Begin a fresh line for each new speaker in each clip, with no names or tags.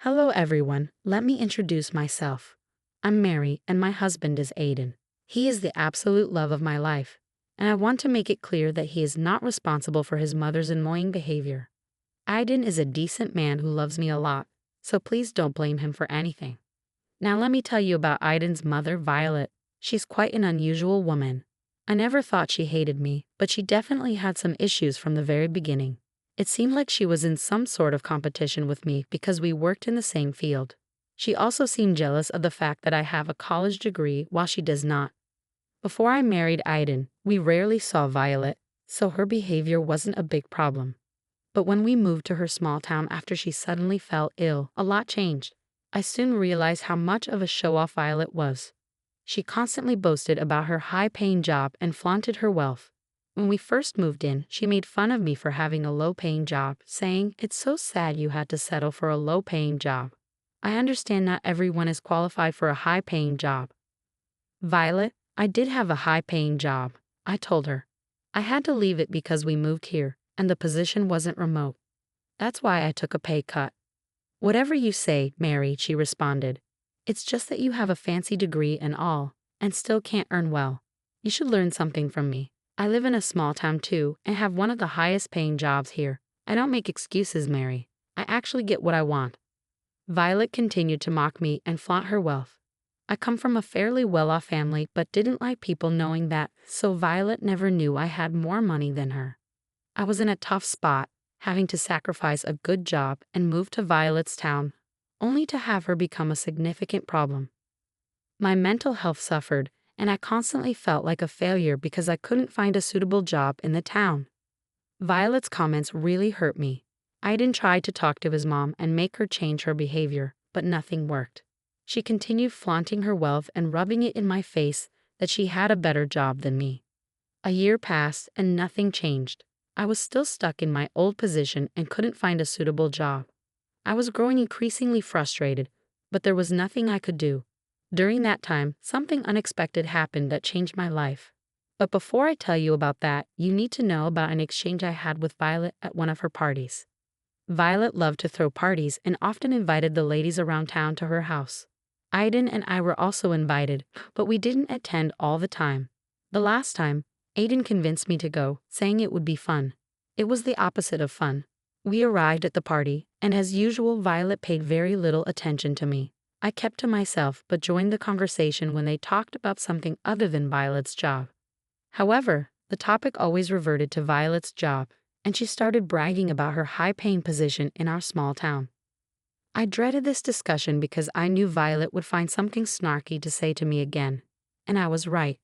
Hello everyone, let me introduce myself. I'm Mary and my husband is Aiden. He is the absolute love of my life, and I want to make it clear that he is not responsible for his mother's annoying behavior. Aiden is a decent man who loves me a lot, so please don't blame him for anything. Now let me tell you about Aiden's mother, Violet. She's quite an unusual woman. I never thought she hated me, but she definitely had some issues from the very beginning. It seemed like she was in some sort of competition with me because we worked in the same field. She also seemed jealous of the fact that I have a college degree while she does not. Before I married Aiden, we rarely saw Violet, so her behavior wasn't a big problem. But when we moved to her small town after she suddenly fell ill, a lot changed. I soon realized how much of a show-off Violet was. She constantly boasted about her high-paying job and flaunted her wealth. When we first moved in, she made fun of me for having a low-paying job, saying, "It's so sad you had to settle for a low-paying job. I understand not everyone is qualified for a high-paying job." "Violet, I did have a high-paying job," I told her. "I had to leave it because we moved here, and the position wasn't remote. That's why I took a pay cut." "Whatever you say, Mary," she responded. "It's just that you have a fancy degree and all, and still can't earn well. You should learn something from me. I live in a small town too, and have one of the highest paying jobs here. I don't make excuses, Mary. I actually get what I want." Violet continued to mock me and flaunt her wealth. I come from a fairly well-off family but didn't like people knowing that, so Violet never knew I had more money than her. I was in a tough spot, having to sacrifice a good job and move to Violet's town, only to have her become a significant problem. My mental health suffered, and I constantly felt like a failure because I couldn't find a suitable job in the town. Violet's comments really hurt me. Aiden tried to talk to his mom and make her change her behavior, but nothing worked. She continued flaunting her wealth and rubbing it in my face that she had a better job than me. A year passed and nothing changed. I was still stuck in my old position and couldn't find a suitable job. I was growing increasingly frustrated, but there was nothing I could do. During that time, something unexpected happened that changed my life. But before I tell you about that, you need to know about an exchange I had with Violet at one of her parties. Violet loved to throw parties and often invited the ladies around town to her house. Aiden and I were also invited, but we didn't attend all the time. The last time, Aiden convinced me to go, saying it would be fun. It was the opposite of fun. We arrived at the party, and as usual, Violet paid very little attention to me. I kept to myself but joined the conversation when they talked about something other than Violet's job. However, the topic always reverted to Violet's job, and she started bragging about her high-paying position in our small town. I dreaded this discussion because I knew Violet would find something snarky to say to me again, and I was right.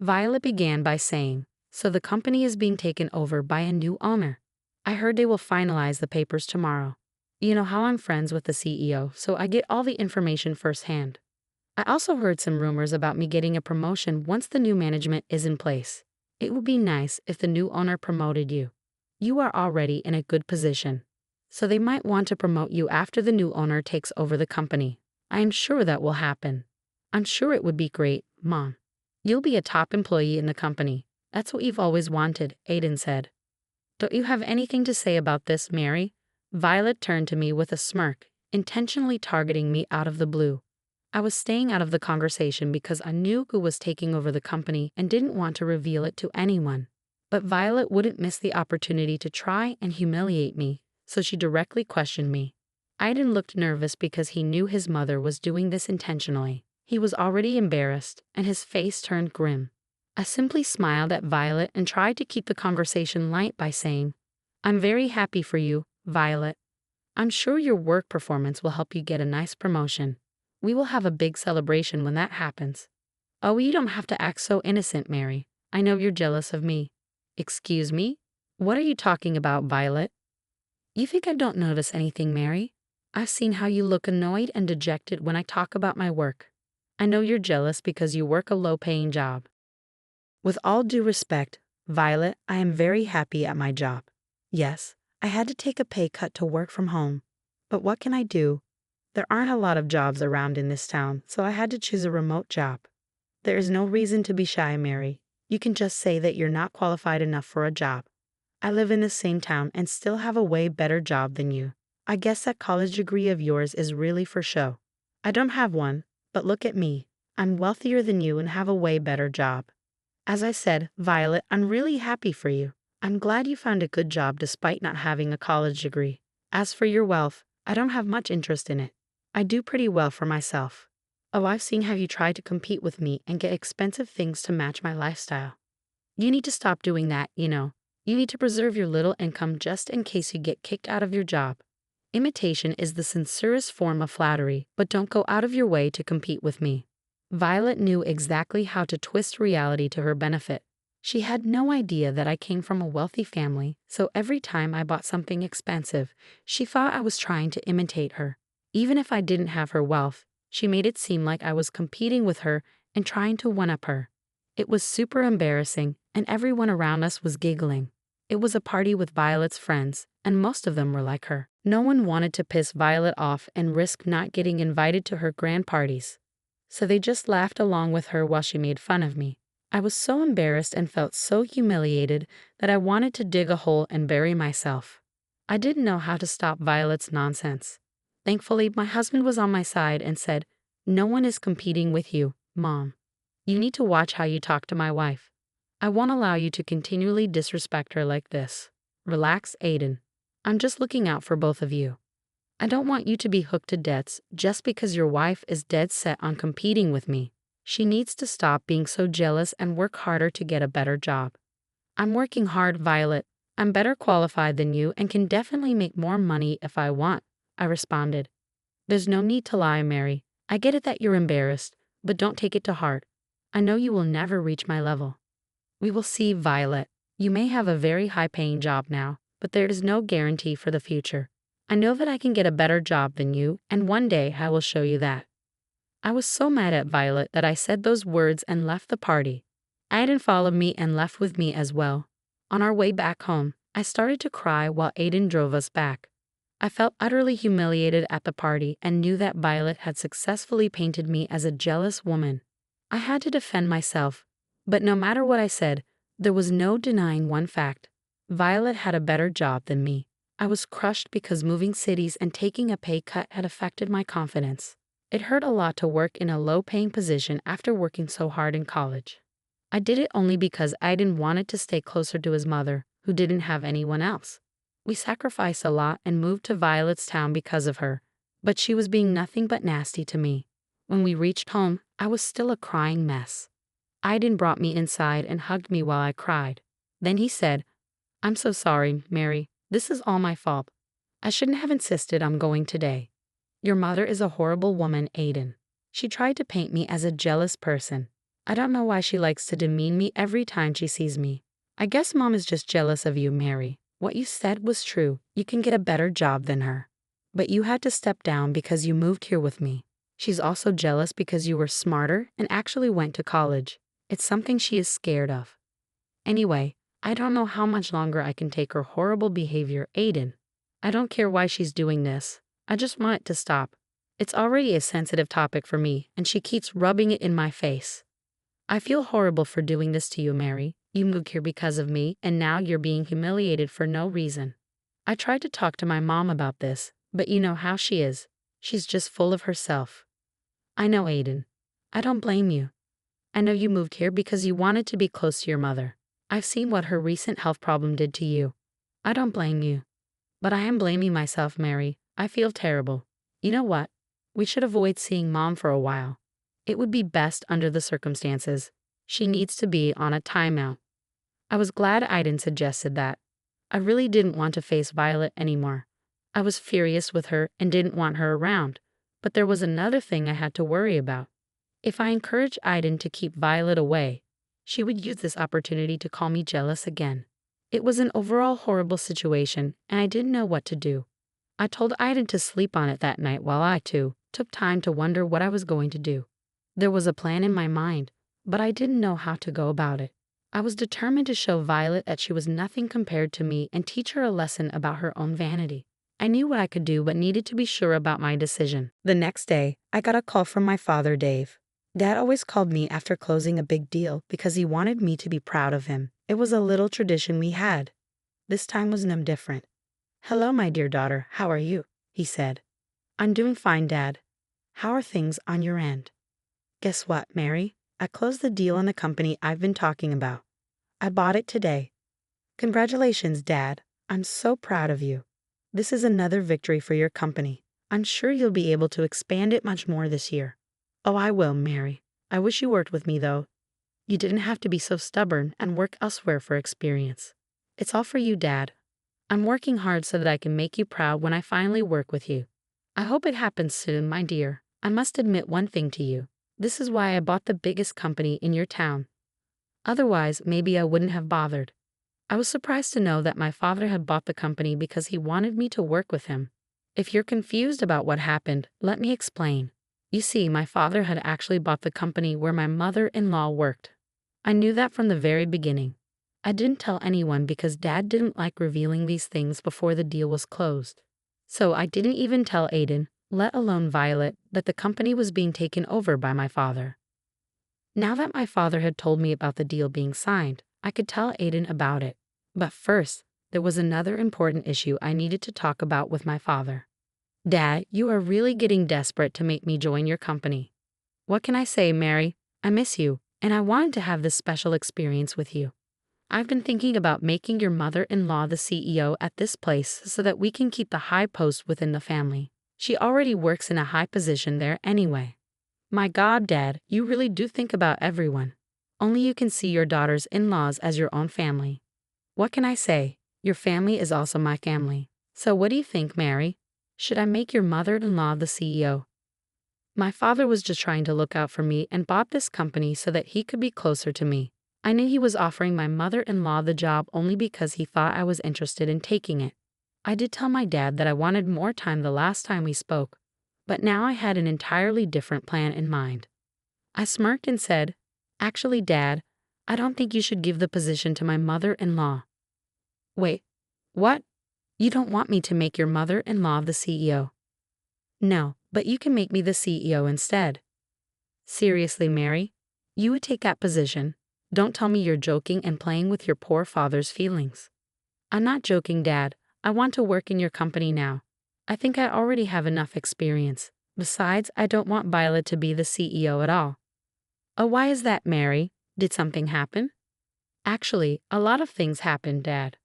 Violet began by saying, "So the company is being taken over by a new owner. I heard they will finalize the papers tomorrow. You know how I'm friends with the CEO, so I get all the information firsthand. I also heard some rumors about me getting a promotion once the new management is in place. It would be nice if the new owner promoted you. You are already in a good position, so they might want to promote you after the new owner takes over the company. I am sure that will happen. I'm sure it would be great, Mom. You'll be a top employee in the company. That's what you've always wanted," Aiden said. "Don't you have anything to say about this, Mary?" Violet turned to me with a smirk, intentionally targeting me out of the blue. I was staying out of the conversation because I knew who was taking over the company and didn't want to reveal it to anyone. But Violet wouldn't miss the opportunity to try and humiliate me, so she directly questioned me. Aiden looked nervous because he knew his mother was doing this intentionally. He was already embarrassed, and his face turned grim. I simply smiled at Violet and tried to keep the conversation light by saying, "I'm very happy for you, Violet. I'm sure your work performance will help you get a nice promotion. We will have a big celebration when that happens." "Oh, you don't have to act so innocent, Mary. I know you're jealous of me." "Excuse me? What are you talking about, Violet?" "You think I don't notice anything, Mary? I've seen how you look annoyed and dejected when I talk about my work. I know you're jealous because you work a low-paying job." "With all due respect, Violet, I am very happy at my job. Yes, I had to take a pay cut to work from home. But what can I do? There aren't a lot of jobs around in this town, so I had to choose a remote job. There is no reason to be shy, Mary. You can just say that you're not qualified enough for a job. I live in the same town and still have a way better job than you. I guess that college degree of yours is really for show. I don't have one, but look at me. I'm wealthier than you and have a way better job. As I said, Violet, I'm really happy for you. I'm glad you found a good job despite not having a college degree. As for your wealth, I don't have much interest in it. I do pretty well for myself. Oh, I've seen how you try to compete with me and get expensive things to match my lifestyle. You need to stop doing that, you know. You need to preserve your little income just in case you get kicked out of your job. Imitation is the sincerest form of flattery, but don't go out of your way to compete with me. Violet knew exactly how to twist reality to her benefit. She had no idea that I came from a wealthy family, so every time I bought something expensive, she thought I was trying to imitate her. Even if I didn't have her wealth, she made it seem like I was competing with her and trying to one-up her. It was super embarrassing, and everyone around us was giggling. It was a party with Violet's friends, and most of them were like her. No one wanted to piss Violet off and risk not getting invited to her grand parties. So they just laughed along with her while she made fun of me. I was so embarrassed and felt so humiliated that I wanted to dig a hole and bury myself. I didn't know how to stop Violet's nonsense. Thankfully, my husband was on my side and said, "No one is competing with you, Mom. You need to watch how you talk to my wife. I won't allow you to continually disrespect her like this. Relax, Aiden. I'm just looking out for both of you. I don't want you to be hooked to debts just because your wife is dead set on competing with me. She needs to stop being so jealous and work harder to get a better job." "I'm working hard, Violet. I'm better qualified than you and can definitely make more money if I want," I responded. "There's no need to lie, Mary. I get it that you're embarrassed, but don't take it to heart. I know you will never reach my level." "We will see, Violet. You may have a very high-paying job now, but there is no guarantee for the future. I know that I can get a better job than you, and one day I will show you that." I was so mad at Violet that I said those words and left the party. Aiden followed me and left with me as well. On our way back home, I started to cry while Aiden drove us back. I felt utterly humiliated at the party and knew that Violet had successfully painted me as a jealous woman. I had to defend myself, but no matter what I said, there was no denying one fact. Violet had a better job than me. I was crushed because moving cities and taking a pay cut had affected my confidence. It hurt a lot to work in a low-paying position after working so hard in college. I did it only because Aiden wanted to stay closer to his mother, who didn't have anyone else. We sacrificed a lot and moved to Violet's town because of her, but she was being nothing but nasty to me. When we reached home, I was still a crying mess. Aiden brought me inside and hugged me while I cried. Then he said, "I'm so sorry, Mary. This is all my fault. I shouldn't have insisted on going today. Your mother is a horrible woman, Aiden. She tried to paint me as a jealous person. I don't know why she likes to demean me every time she sees me. I guess Mom is just jealous of you, Mary. What you said was true. You can get a better job than her. But you had to step down because you moved here with me. She's also jealous because you were smarter and actually went to college. It's something she is scared of. Anyway, I don't know how much longer I can take her horrible behavior, Aiden. I don't care why she's doing this. I just want it to stop. It's already a sensitive topic for me, and she keeps rubbing it in my face. I feel horrible for doing this to you, Mary. You moved here because of me, and now you're being humiliated for no reason. I tried to talk to my mom about this, but you know how she is. She's just full of herself." "I know, Aiden. I don't blame you. I know you moved here because you wanted to be close to your mother. I've seen what her recent health problem did to you. I don't blame you. But I am blaming myself, Mary. I feel terrible. You know what? We should avoid seeing Mom for a while. It would be best under the circumstances. She needs to be on a timeout." I was glad Aiden suggested that. I really didn't want to face Violet anymore. I was furious with her and didn't want her around, but there was another thing I had to worry about. If I encouraged Aiden to keep Violet away, she would use this opportunity to call me jealous again. It was an overall horrible situation, and I didn't know what to do. I told Aiden to sleep on it that night while I, too, took time to wonder what I was going to do. There was a plan in my mind, but I didn't know how to go about it. I was determined to show Violet that she was nothing compared to me and teach her a lesson about her own vanity. I knew what I could do but needed to be sure about my decision. The next day, I got a call from my father, Dave. Dad always called me after closing a big deal because he wanted me to be proud of him. It was a little tradition we had. This time was no different. "Hello, my dear daughter. How are you?" he said. I'm doing fine, Dad. How are things on your end? Guess what, Mary? I closed the deal on the company I've been talking about. I bought it today. Congratulations, Dad. I'm so proud of you. This is another victory for your company. I'm sure you'll be able to expand it much more this year. Oh, I will, Mary. I wish you worked with me, though. You didn't have to be so stubborn and work elsewhere for experience. It's all for you, Dad. I'm working hard so that I can make you proud when I finally work with you. I hope it happens soon, my dear. I must admit one thing to you. This is why I bought the biggest company in your town. Otherwise, maybe I wouldn't have bothered. I was surprised to know that my father had bought the company because he wanted me to work with him. If you're confused about what happened, let me explain. You see, my father had actually bought the company where my mother-in-law worked. I knew that from the very beginning. I didn't tell anyone because Dad didn't like revealing these things before the deal was closed. So I didn't even tell Aiden, let alone Violet, that the company was being taken over by my father. Now that my father had told me about the deal being signed, I could tell Aiden about it. But first, there was another important issue I needed to talk about with my father. Dad, you are really getting desperate to make me join your company. What can I say, Mary? I miss you, and I wanted to have this special experience with you. I've been thinking about making your mother-in-law the CEO at this place so that we can keep the high post within the family. She already works in a high position there anyway. My God, Dad, you really do think about everyone. Only you can see your daughter's in-laws as your own family. What can I say? Your family is also my family. So what do you think, Mary? Should I make your mother-in-law the CEO? My father was just trying to look out for me and bought this company so that he could be closer to me. I knew he was offering my mother-in-law the job only because he thought I was interested in taking it. I did tell my dad that I wanted more time the last time we spoke, but now I had an entirely different plan in mind. I smirked and said, Actually, Dad, I don't think you should give the position to my mother-in-law. Wait, what? You don't want me to make your mother-in-law the CEO? No, but you can make me the CEO instead. Seriously, Mary? You would take that position? Don't tell me you're joking and playing with your poor father's feelings. I'm not joking, Dad. I want to work in your company now. I think I already have enough experience. Besides, I don't want Violet to be the CEO at all. Oh, why is that, Mary? Did something happen? Actually, a lot of things happened, Dad.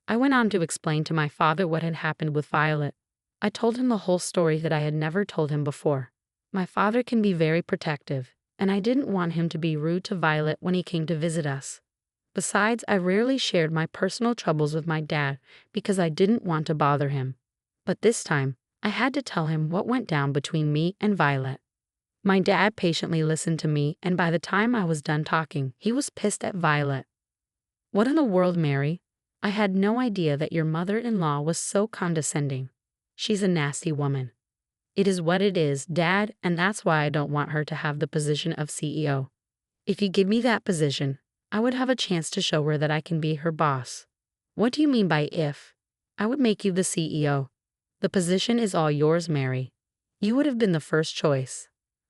I went on to explain to my father what had happened with Violet. I told him the whole story that I had never told him before. My father can be very protective, and I didn't want him to be rude to Violet when he came to visit us. Besides, I rarely shared my personal troubles with my dad because I didn't want to bother him. But this time, I had to tell him what went down between me and Violet. My dad patiently listened to me, and by the time I was done talking, he was pissed at Violet. What in the world, Mary? I had no idea that your mother-in-law was so condescending. She's a nasty woman. It is what it is, Dad, and that's why I don't want her to have the position of CEO. If you give me that position, I would have a chance to show her that I can be her boss. What do you mean by if? I would make you the CEO. The position is all yours, Mary. You would have been the first choice.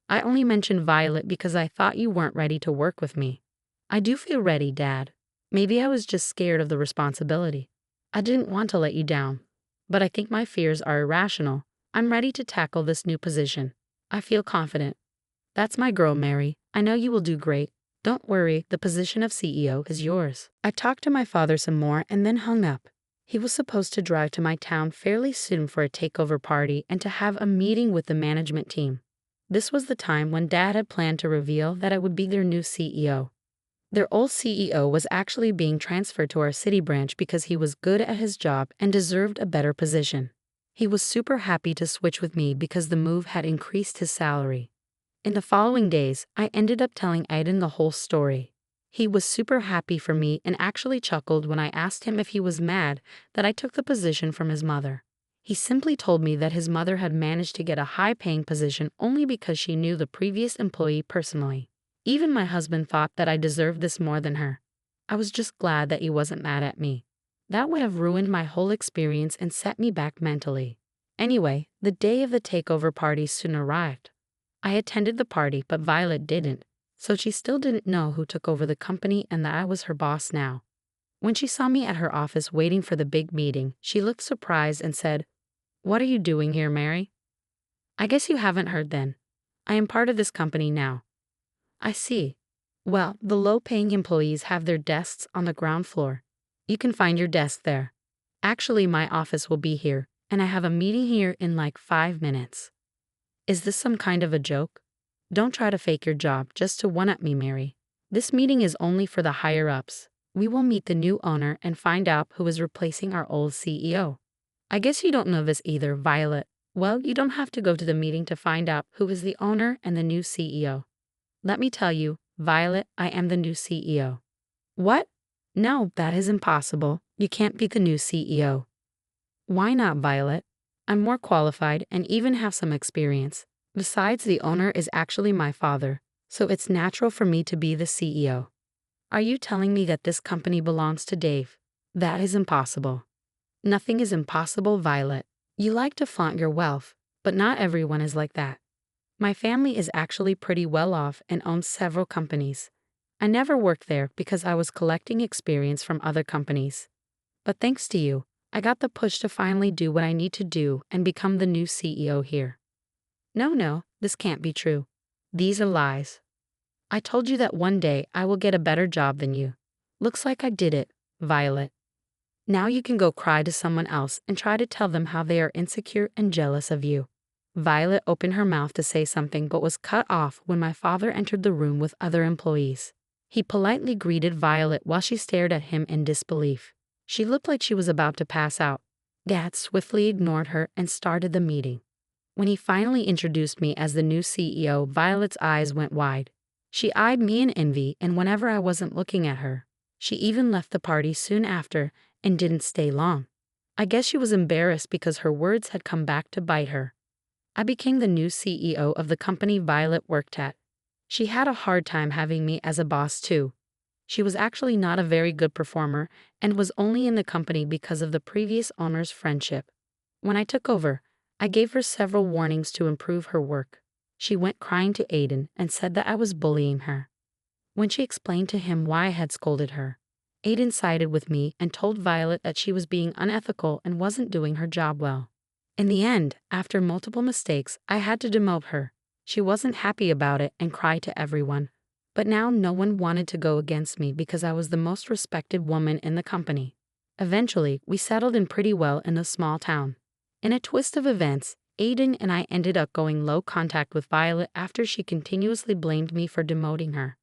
I only mentioned Violet because I thought you weren't ready to work with me. I do feel ready, Dad. Maybe I was just scared of the responsibility. I didn't want to let you down. But I think my fears are irrational. I'm ready to tackle this new position. I feel confident. That's my girl, Mary. I know you will do great. Don't worry, the position of CEO is yours. I talked to my father some more and then hung up. He was supposed to drive to my town fairly soon for a takeover party and to have a meeting with the management team. This was the time when Dad had planned to reveal that I would be their new CEO. Their old CEO was actually being transferred to our city branch because he was good at his job and deserved a better position. He was super happy to switch with me because the move had increased his salary. In the following days, I ended up telling Aiden the whole story. He was super happy for me and actually chuckled when I asked him if he was mad that I took the position from his mother. He simply told me that his mother had managed to get a high-paying position only because she knew the previous employee personally. Even my husband thought that I deserved this more than her. I was just glad that he wasn't mad at me. That would have ruined my whole experience and set me back mentally. Anyway, the day of the takeover party soon arrived. I attended the party, but Violet didn't, so she still didn't know who took over the company and that I was her boss now. When she saw me at her office waiting for the big meeting, she looked surprised and said, What are you doing here, Mary? I guess you haven't heard then. I am part of this company now. I see. Well, the low-paying employees have their desks on the ground floor. You can find your desk there. Actually, my office will be here, and I have a meeting here in like 5 minutes. Is this some kind of a joke? Don't try to fake your job just to one-up me, Mary. This meeting is only for the higher-ups. We will meet the new owner and find out who is replacing our old CEO. I guess you don't know this either, Violet. Well, you don't have to go to the meeting to find out who is the owner and the new CEO. Let me tell you, Violet, I am the new CEO. What? No, that is impossible. You can't be the new CEO. Why not, Violet? I'm more qualified and even have some experience. Besides, the owner is actually my father, so it's natural for me to be the CEO. Are you telling me that this company belongs to Dave? That is impossible. Nothing is impossible, Violet. You like to flaunt your wealth, but not everyone is like that. My family is actually pretty well off and owns several companies. I never worked there because I was collecting experience from other companies. But thanks to you, I got the push to finally do what I need to do and become the new CEO here. No, this can't be true. These are lies. I told you that one day I will get a better job than you. Looks like I did it, Violet. Now you can go cry to someone else and try to tell them how they are insecure and jealous of you. Violet opened her mouth to say something but was cut off when my father entered the room with other employees. He politely greeted Violet while she stared at him in disbelief. She looked like she was about to pass out. Dad swiftly ignored her and started the meeting. When he finally introduced me as the new CEO, Violet's eyes went wide. She eyed me in envy, and whenever I wasn't looking at her, she even left the party soon after and didn't stay long. I guess she was embarrassed because her words had come back to bite her. I became the new CEO of the company Violet worked at. She had a hard time having me as a boss too. She was actually not a very good performer and was only in the company because of the previous owner's friendship. When I took over, I gave her several warnings to improve her work. She went crying to Aiden and said that I was bullying her. When she explained to him why I had scolded her, Aiden sided with me and told Violet that she was being unethical and wasn't doing her job well. In the end, after multiple mistakes, I had to demote her. She wasn't happy about it and cried to everyone. But now no one wanted to go against me because I was the most respected woman in the company. Eventually, we settled in pretty well in a small town. In a twist of events, Aiden and I ended up going low contact with Violet after she continuously blamed me for demoting her.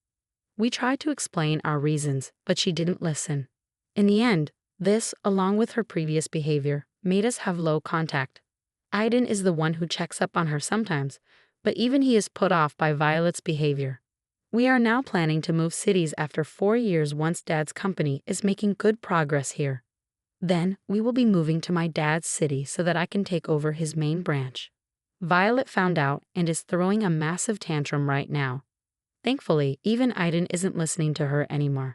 We tried to explain our reasons, but she didn't listen. In the end, this, along with her previous behavior, made us have low contact. Aiden is the one who checks up on her sometimes, but even he is put off by Violet's behavior. We are now planning to move cities after 4 years once Dad's company is making good progress here. Then, we will be moving to my dad's city so that I can take over his main branch. Violet found out and is throwing a massive tantrum right now. Thankfully, even Aiden isn't listening to her anymore.